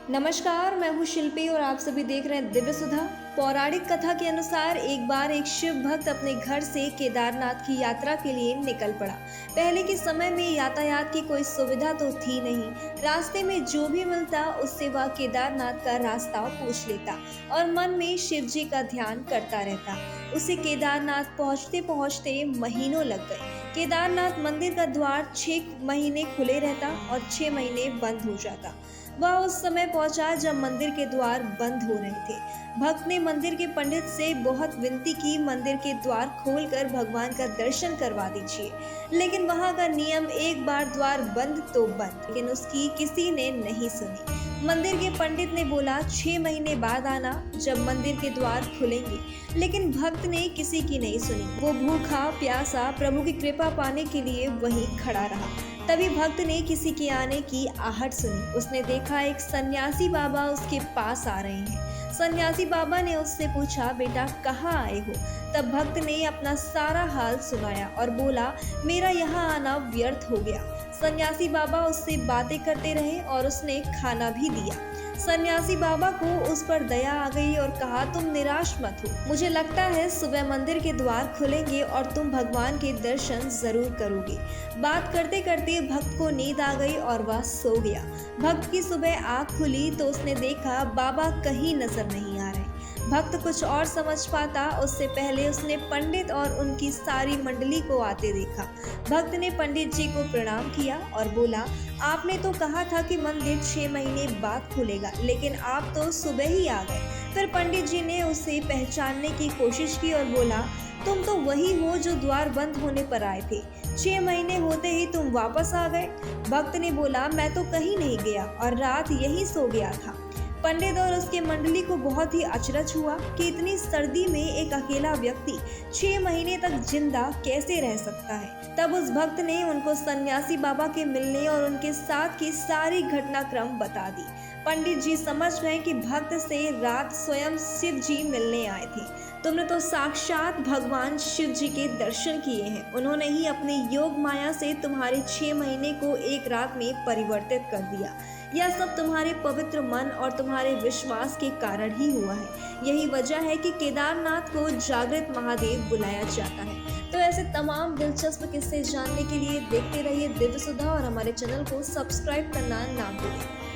नमस्कार, मैं हूँ शिल्पी और आप सभी देख रहे हैं दिव्य सुधा। पौराणिक कथा के अनुसार एक बार एक शिव भक्त अपने घर से केदारनाथ की यात्रा के लिए निकल पड़ा। पहले के समय में यातायात की कोई सुविधा तो थी नहीं। रास्ते में जो भी मिलता उससे वह केदारनाथ का रास्ता पूछ लेता और मन में शिव जी का ध्यान करता रहता। उसे केदारनाथ पहुँचते पहुँचते महीनों लग गए। केदारनाथ मंदिर का द्वार 6 महीने खुले रहता और 6 महीने बंद हो जाता। वह उस समय पहुंचा जब मंदिर के द्वार बंद हो रहे थे। भक्त ने मंदिर के पंडित से बहुत विनती की, मंदिर के द्वार खोलकर भगवान का दर्शन करवा दीजिए। लेकिन वहां का नियम, एक बार द्वार बंद तो बंद, लेकिन उसकी किसी ने नहीं सुनी। मंदिर के पंडित ने बोला 6 महीने बाद आना जब मंदिर के द्वार खुलेंगे, लेकिन भक्त ने किसी की नहीं सुनी। वो भूखा प्यासा प्रभु की कृपा पाने के लिए वहीं खड़ा रहा। तभी भक्त ने किसी के आने की आहट सुनी। उसने देखा एक सन्यासी बाबा उसके पास आ रहे हैं। सन्यासी बाबा ने उससे पूछा, बेटा कहाँ आए हो? तब भक्त ने अपना सारा हाल सुनाया और बोला, मेरा यहाँ आना व्यर्थ हो गया। सन्यासी बाबा उससे बातें करते रहे और उसने खाना भी दिया। सन्यासी बाबा को उस पर दया आ गई और कहा, तुम निराश मत हो। मुझे लगता है सुबह मंदिर के द्वार खुलेंगे और तुम भगवान के दर्शन जरूर करोगे। बात करते करते भक्त को नींद आ गई और वह सो गया। भक्त की सुबह आँख खुली तो उसने देखा बाबा कहीं नजर नहीं आ रहे। भक्त कुछ और समझ पाता उससे पहले उसने पंडित और उनकी सारी मंडली को आते देखा। भक्त ने पंडित जी को प्रणाम किया और बोला, आपने तो कहा था कि मंदिर 6 महीने बाद खुलेगा, लेकिन आप तो सुबह ही आ गए। फिर पंडित जी ने उसे पहचानने की कोशिश की और बोला, तुम तो वही हो जो द्वार बंद होने पर आए थे। 6 महीने होते ही तुम वापस आ गए। भक्त ने बोला, मैं तो कहीं नहीं गया और रात यही सो गया था। पंडित और उसके मंडली को बहुत ही अचरज हुआ कि इतनी सर्दी में एक अकेला व्यक्ति 6 महीने तक जिंदा कैसे रह सकता है। तब उस भक्त ने उनको सन्यासी बाबा के मिलने और उनके साथ की सारी घटनाक्रम बता दी। पंडित जी समझ गए कि भक्त से रात स्वयं शिव जी मिलने आए थे। तुमने तो साक्षात भगवान शिव जी के दर्शन किए हैं। उन्होंने ही अपनी योग माया से तुम्हारे 6 महीने को एक रात में परिवर्तित कर दिया। यह सब तुम्हारे पवित्र मन और तुम्हारे विश्वास के कारण ही हुआ है। यही वजह है कि केदारनाथ को जागृत महादेव बुलाया जाता है। तो ऐसे तमाम दिलचस्प किस्से जानने के लिए देखते रहिए दिव्य सुधा और हमारे चैनल को सब्सक्राइब करना ना भूलें।